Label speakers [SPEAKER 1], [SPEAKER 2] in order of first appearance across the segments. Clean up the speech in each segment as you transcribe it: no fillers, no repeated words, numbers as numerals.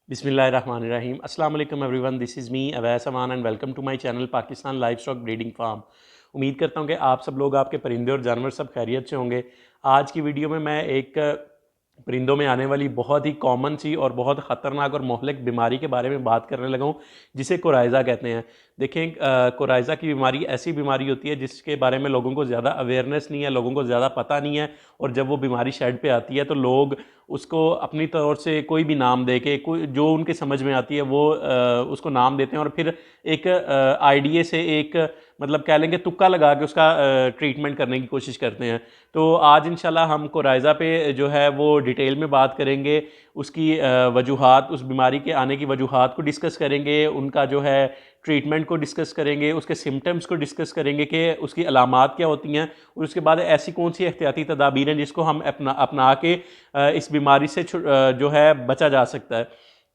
[SPEAKER 1] बिस्मिल्लाहिर्रहमानिर्रहीम। अस्सलाम वालेकुम everyone, this is me Awais Aman and welcome to my channel Pakistan livestock breeding farm. उम्मीद करता हूँ कि आप सब लोग, आपके परिंदे और जानवर सब खैरियत से होंगे। आज की वीडियो में मैं एक परिंदों में आने वाली बहुत ही कॉमन सी और बहुत ख़तरनाक और मोहलिक बीमारी के बारे में बात करने लगा हूँ, जिसे कोराइज़ा कहते हैं। देखें, कोराइज़ा की बीमारी ऐसी बीमारी होती है जिसके बारे में लोगों को ज़्यादा अवेयरनेस नहीं है, लोगों को ज़्यादा पता नहीं है। और जब वो बीमारी शेड पे आती है तो लोग उसको अपनी तौर से कोई भी नाम दे के, कोई जो उनके समझ में आती है वो उसको नाम देते हैं और फिर एक आइडिया से, एक मतलब कह लेंगे तुक्का लगा के उसका ट्रीटमेंट करने की कोशिश करते हैं। तो आज इंशाल्लाह हम कोराइज़ा पे जो है वो डिटेल में बात करेंगे, उसकी वजूहात, उस बीमारी के आने की वजूहात को डिस्कस करेंगे, उनका जो है ट्रीटमेंट को डिस्कस करेंगे, उसके सिम्टम्स को डिस्कस करेंगे कि उसकी अलामात क्या होती हैं, और उसके बाद ऐसी कौन सी एहतियाती तदाबीर हैं जिसको हम अपना के इस बीमारी से जो है बचा जा सकता है।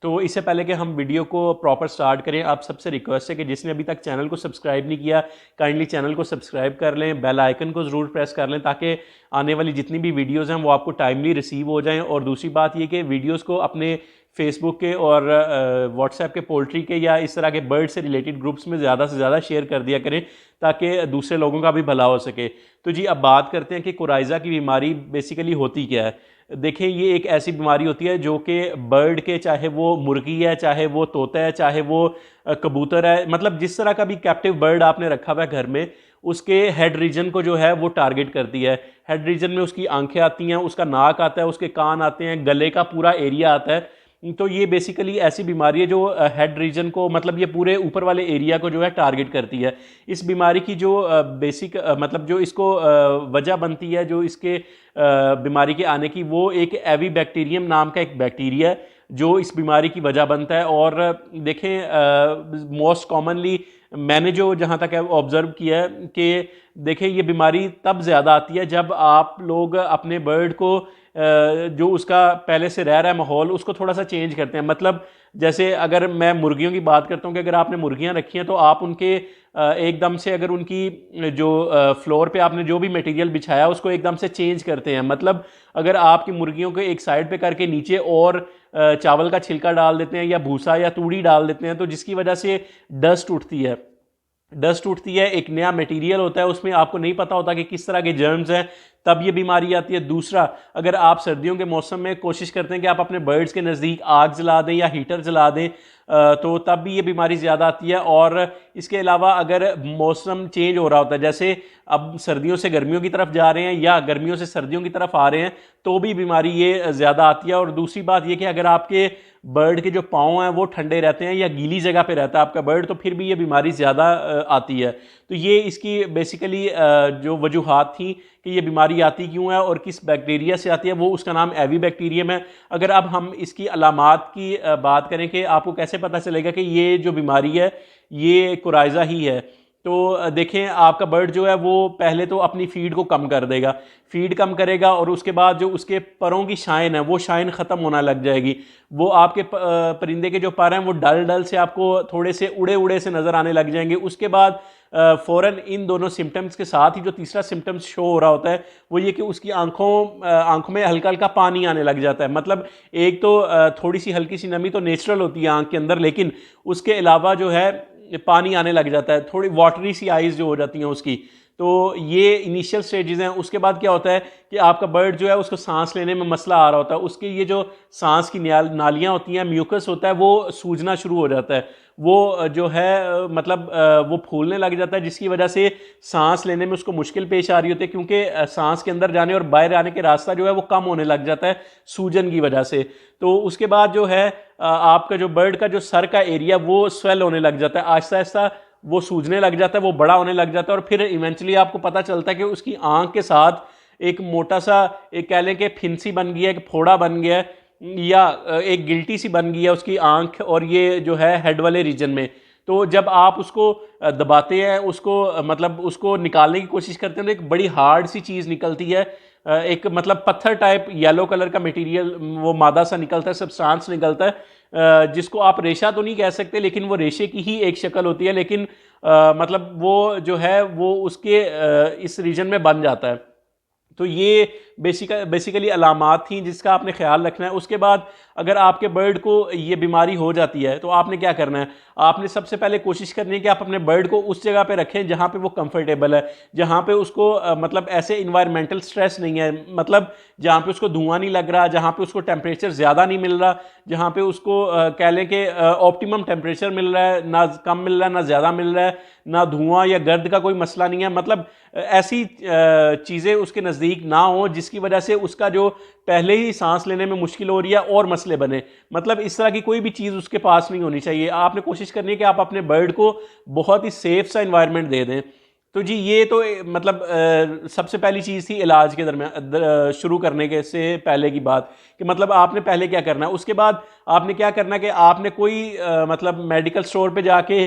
[SPEAKER 1] तो इससे पहले कि हम वीडियो को प्रॉपर स्टार्ट करें, आप सबसे रिक्वेस्ट है कि जिसने अभी तक चैनल को सब्सक्राइब नहीं किया, काइंडली चैनल को सब्सक्राइब कर लें, बेल आइकन को ज़रूर प्रेस कर लें ताकि आने वाली जितनी भी वीडियोज़ हैं वो आपको टाइमली रिसीव हो जाएँ। और दूसरी बात ये कि वीडियोज़ को अपने फेसबुक के और व्हाट्सएप के पोल्ट्री के या इस तरह के बर्ड से रिलेटेड ग्रुप्स में ज़्यादा से ज़्यादा शेयर कर दिया करें ताकि दूसरे लोगों का भी भला हो सके। तो जी, अब बात करते हैं कि कोराइज़ा की बीमारी बेसिकली होती क्या है। देखें, ये एक ऐसी बीमारी होती है जो कि बर्ड के, चाहे वो मुर्गी है, चाहे वो तोता है, चाहे वो कबूतर है, मतलब जिस तरह का भी कैप्टिव बर्ड आपने रखा हुआ है घर में, उसके हेड रीजन को जो है वो टारगेट करती है। हेड रीजन में उसकी आंखें आती हैं, उसका नाक आता है, उसके कान आते हैं, गले का पूरा एरिया आता है। तो ये बेसिकली ऐसी बीमारी है जो हेड रीजन को, मतलब ये पूरे ऊपर वाले एरिया को जो है टारगेट करती है। इस बीमारी की जो बेसिक मतलब जो इसको वजह बनती है, जो इसके बीमारी के आने की, वो एक एवी बैक्टीरियम नाम का एक बैक्टीरिया है जो इस बीमारी की वजह बनता है। और देखें, मोस्ट कॉमनली मैंने जो जहाँ तक ऑब्ज़र्व किया है कि देखें, ये बीमारी तब ज़्यादा आती है जब आप लोग अपने बर्ड को जो उसका पहले से रह रहा है माहौल, उसको थोड़ा सा चेंज करते हैं। मतलब जैसे अगर मैं मुर्गियों की बात करता हूँ कि अगर आपने मुर्गियाँ रखी हैं तो आप उनके एकदम से, अगर उनकी जो फ्लोर पे आपने जो भी मटेरियल बिछाया उसको एकदम से चेंज करते हैं। मतलब अगर आपकी मुर्गियों को एक साइड पे करके नीचे और चावल का छिलका डाल देते हैं या भूसा या तूड़ी डाल देते हैं, तो जिसकी वजह से डस्ट उठती है। डस्ट उठती है, एक नया मटेरियल होता है, उसमें आपको नहीं पता होता कि किस तरह के जर्म्स हैं, तब ये बीमारी आती है। दूसरा, अगर आप सर्दियों के मौसम में कोशिश करते हैं कि आप अपने बर्ड्स के नज़दीक आग जला दें या हीटर जला दें, तो तब भी ये बीमारी ज़्यादा आती है। और इसके अलावा अगर मौसम चेंज हो रहा होता है, जैसे अब सर्दियों से गर्मियों की तरफ जा रहे हैं या गर्मियों से सर्दियों की तरफ आ रहे हैं, तो भी बीमारी ये ज़्यादा आती है। और दूसरी बात ये कि अगर आपके बर्ड के जो पाँव हैं वो ठंडे रहते हैं या गीली जगह पे रहता है आपका बर्ड, तो फिर भी ये बीमारी ज़्यादा आती है। तो ये इसकी बेसिकली जो वजूहात थी कि ये बीमारी आती क्यों है और किस बैक्टीरिया से आती है, वो उसका नाम एवी बैक्टीरियम है। अगर अब हम इसकी अलामात की बात करें कि आपको कैसे पता चलेगा कि ये जो बीमारी है ये कोराइज़ा ही है, तो देखें, आपका बर्ड जो है वो पहले तो अपनी फीड को कम कर देगा, फीड कम करेगा और उसके बाद जो उसके परों की शाइन है वो शाइन ख़त्म होना लग जाएगी। वो आपके परिंदे के जो पर हैं वो डल डल से आपको थोड़े से उड़े उड़े से नज़र आने लग जाएंगे। उसके बाद फ़ौरन इन दोनों सिम्टम्स के साथ ही जो तीसरा सिम्टम्स शो हो रहा होता है वो ये कि उसकी आंखों में हल्का हल्का पानी आने लग जाता है। मतलब एक तो थोड़ी सी हल्की सी नमी तो नेचुरल होती है आंख के अंदर, लेकिन उसके अलावा जो है पानी आने लग जाता है, थोड़ी वाटरी सी आइज़ जो हो जाती हैं उसकी। तो ये इनिशियल स्टेजेस हैं। उसके बाद क्या होता है कि आपका बर्ड जो है उसको सांस लेने में मसला आ रहा होता है, उसकी ये जो सांस की नालियाँ होती हैं, म्यूकस होता है, वो सूजना शुरू हो जाता है, वो जो है मतलब वो फूलने लग जाता है, जिसकी वजह से सांस लेने में उसको मुश्किल पेश आ रही होती है, क्योंकि सांस के अंदर जाने और बाहर आने के रास्ता जो है वो कम होने लग जाता है सूजन की वजह से। तो उसके बाद जो है आपका जो बर्ड का जो सर का एरिया वो स्वेल होने लग जाता है, आहिस्ता आहिस्ता वो सूजने लग जाता है, वो बड़ा होने लग जाता है। और फिर इवेंचुअली आपको पता चलता है कि उसकी आंख के साथ एक मोटा सा, एक कह लें कि फिंसी बन गया है, एक फोड़ा बन गया है, या एक गिल्टी सी बन गई है उसकी आंख, और ये जो है हेड वाले रीजन में। तो जब आप उसको दबाते हैं, उसको मतलब उसको निकालने की कोशिश करते हैं, तो एक बड़ी हार्ड सी चीज़ निकलती है, एक मतलब पत्थर टाइप येलो कलर का मटेरियल, वो मादा सा निकलता है, सब्सटेंस निकलता है, जिसको आप रेशा तो नहीं कह सकते, लेकिन वो रेशे की ही एक शक्ल होती है, लेकिन मतलब वो जो है वो उसके इस रीजन में बन जाता है। तो ये बेसिकली अलामात थी जिसका आपने ख्याल रखना है। उसके बाद अगर आपके बर्ड को ये बीमारी हो जाती है तो आपने क्या करना है, आपने सबसे पहले कोशिश करनी है कि आप अपने बर्ड को उस जगह पे रखें जहाँ पे वो कंफर्टेबल है, जहाँ पे उसको मतलब ऐसे इन्वायरमेंटल स्ट्रेस नहीं है, मतलब जहाँ पे उसको धुआं नहीं लग रहा, जहाँ पे उसको टेम्परेचर ज़्यादा नहीं मिल रहा, जहाँ पे उसको कह लें कि ऑप्टिमम टेम्परेचर मिल रहा है, ना कम मिल रहा है ना ज़्यादा मिल रहा है, ना धुआं या गर्द का कोई मसला नहीं है, मतलब ऐसी चीज़ें उसके नज़दीक ना हो जिसकी वजह से उसका जो पहले ही सांस लेने में मुश्किल हो रही है और मसले बने। मतलब इस तरह की कोई भी चीज़ उसके पास नहीं होनी चाहिए। आपने कोशिश करनी है कि आप अपने बर्ड को बहुत ही सेफ सा इन्वायरमेंट दे दें। तो जी ये तो मतलब सबसे पहली चीज़ थी इलाज के दरमियान शुरू करने के से पहले की बात, कि मतलब आपने पहले क्या करना है। उसके बाद आपने क्या करना है कि आपने कोई मतलब मेडिकल स्टोर पे जाके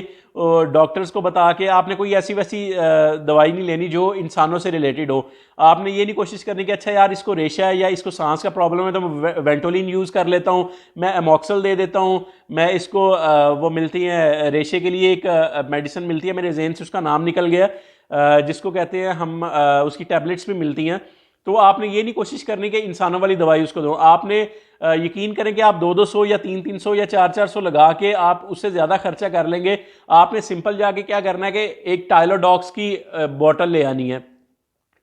[SPEAKER 1] डॉक्टर्स को बता के आपने कोई ऐसी वैसी दवाई नहीं लेनी जो इंसानों से रिलेटेड हो। आपने ये नहीं कोशिश करनी कि अच्छा यार इसको रेशा है या इसको सांस का प्रॉब्लम है तो मैं वेंटोलिन यूज़ कर लेता हूँ, मैं एमॉक्सल दे देता हूँ, मैं इसको वो मिलती है रेशे के लिए एक मेडिसिन मिलती है, मेरे जहन से उसका नाम निकल गया, जिसको कहते हैं हम उसकी टैबलेट्स भी मिलती हैं। तो आपने ये नहीं कोशिश करनी कि इंसानों वाली दवाई उसको दो। आपने यकीन करें कि आप 200-200 या 300-300 या 400-400 लगा के आप उससे ज़्यादा खर्चा कर लेंगे। आपने सिंपल जाके क्या करना है कि एक टाइलोडॉक्स की बॉटल ले आनी है।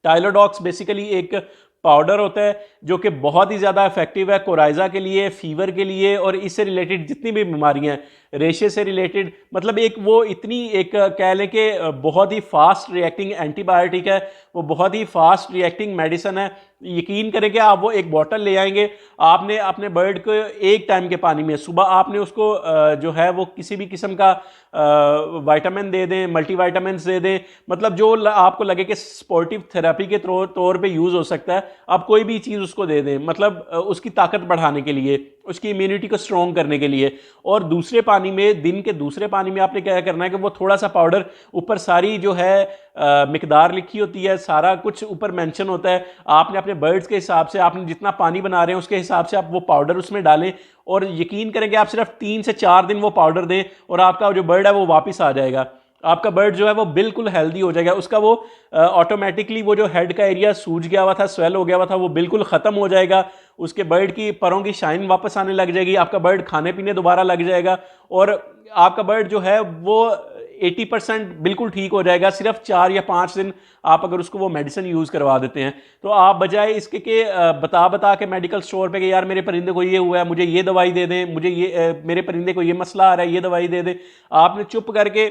[SPEAKER 1] टाइलोडॉक्स बेसिकली एक पाउडर होता है जो कि बहुत ही ज़्यादा इफेक्टिव है कोराइजा के लिए, फीवर के लिए और इससे रिलेटेड जितनी भी बीमारियां हैं, रेशे से रिलेटेड, मतलब एक वो इतनी एक कह लें कि बहुत ही फास्ट रिएक्टिंग एंटीबायोटिक है, वो बहुत ही फास्ट रिएक्टिंग मेडिसिन है। यकीन करें कि आप वो एक बॉटल ले आएंगे, आपने अपने बर्ड को एक टाइम के पानी में सुबह आपने उसको जो है वो किसी भी किस्म का विटामिन दे दें, मल्टीविटामिन दे दें, मतलब जो आपको लगे कि स्पोर्टिव थेरेपी के तौर पे यूज़ हो सकता है, आप कोई भी चीज़ उसको दे दें, मतलब उसकी ताकत बढ़ाने के लिए, उसकी इम्यूनिटी को स्ट्रॉन्ग करने के लिए। और दूसरे पानी में, दिन के दूसरे पानी में आपने क्या करना है कि वो थोड़ा सा पाउडर ऊपर सारी जो है मिकदार लिखी होती है, सारा कुछ ऊपर मेंशन होता है, आपने अपने बर्ड्स के हिसाब से आपने जितना पानी बना रहे हैं उसके हिसाब से आप वो पाउडर उसमें डालें और यकीन करें कि आप सिर्फ 3 से 4 दिन वो पाउडर दें और आपका जो बर्ड है वो वापस आ जाएगा। आपका बर्ड जो है वो बिल्कुल हेल्दी हो जाएगा, उसका वो ऑटोमेटिकली वो जो हेड का एरिया सूज गया हुआ था, स्वेल हो गया हुआ था, वो बिल्कुल ख़त्म हो जाएगा, उसके बर्ड की परों की शाइन वापस आने लग जाएगी, आपका बर्ड खाने पीने दोबारा लग जाएगा और आपका बर्ड जो है वो 80% बिल्कुल ठीक हो जाएगा। सिर्फ 4 या 5 दिन आप अगर उसको वो मेडिसिन यूज़ करवा देते हैं तो आप बजाय इसके कि बता के मेडिकल स्टोर पे कि यार मेरे परिंदे को ये हुआ है, मुझे ये दवाई दे दें, मुझे ये मेरे परिंदे को ये मसला आ रहा है, ये दवाई दे दें, आपने चुप करके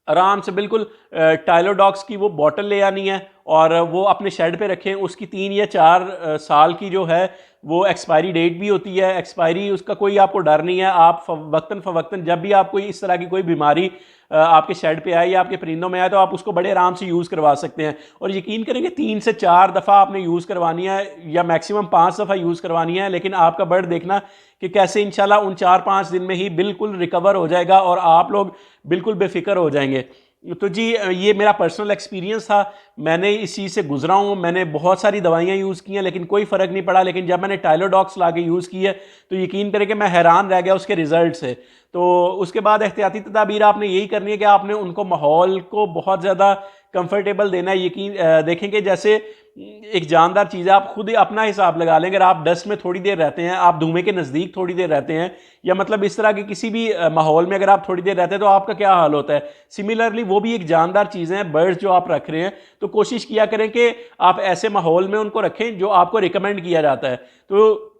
[SPEAKER 1] आराम से बिल्कुल टाइलोडॉक्स की वो बॉटल ले आनी है और वो अपने शेड पे रखें। उसकी 3 या 4 साल की जो है वो एक्सपायरी डेट भी होती है, एक्सपायरी उसका कोई आपको डर नहीं है। आप वक्तन फ़वक्तन जब भी आप कोई इस तरह की कोई बीमारी आपके शेड पे आए या आपके परिंदों में आए तो आप उसको बड़े आराम से यूज़ करवा सकते हैं। और यकीन करेंगे 3 से 4 दफ़ा आपने यूज़ करवानी है या मैक्सिमम 5 दफ़ा यूज़ करवानी है, लेकिन आपका बर्ड देखना कि कैसे इंशाल्लाह उन 4-5 दिन में ही बिल्कुल रिकवर हो जाएगा और आप लोग बिल्कुल बेफिक्र हो जाएंगे। तो जी ये मेरा पर्सनल एक्सपीरियंस था, मैंने इस चीज़ से गुजरा हूँ, मैंने बहुत सारी दवाइयाँ यूज़ की हैं लेकिन कोई फ़र्क नहीं पड़ा, लेकिन जब मैंने टाइलोडॉक्स ला के यूज़ की है तो यकीन करें कि मैं हैरान रह गया उसके रिज़ल्ट से। तो उसके बाद एहतियाती तदाबीर आपने यही करनी है कि आपने उनको माहौल को बहुत ज़्यादा कंफर्टेबल देना है। यकीन देखें कि जैसे एक जानदार चीज़ है, आप खुद ही अपना हिसाब लगा लें, अगर आप डस्ट में थोड़ी देर रहते हैं, आप धुएं के नज़दीक थोड़ी देर रहते हैं या मतलब इस तरह के किसी भी माहौल में अगर आप थोड़ी देर रहते हैं तो आपका क्या हाल होता है। सिमिलरली वो भी एक जानदार चीज़ें हैं, बर्ड्स जो आप रख रहे हैं, तो कोशिश किया करें कि आप ऐसे माहौल में उनको रखें जो आपको रिकमेंड किया जाता है। तो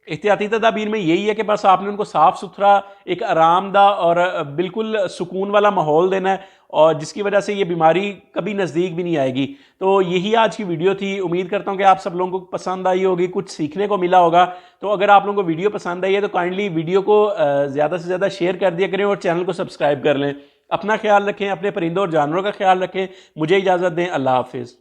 [SPEAKER 1] एहतियाती तदाबीर में यही है कि बस आपने उनको साफ़ सुथरा, एक आरामदा और बिल्कुल सुकून वाला माहौल देना है और जिसकी वजह से ये बीमारी कभी नज़दीक भी नहीं आएगी। तो यही आज की वीडियो थी, उम्मीद करता हूँ कि आप सब लोगों को पसंद आई होगी, कुछ सीखने को मिला होगा। तो अगर आप लोगों को वीडियो पसंद आई है तो काइंडली वीडियो को ज़्यादा से ज़्यादा शेयर कर दिया करें और चैनल को सब्सक्राइब कर लें। अपना ख्याल रखें, अपने परिंदों और जानवरों का ख्याल रखें। मुझे इजाज़त दें, अल्लाह हाफिज़।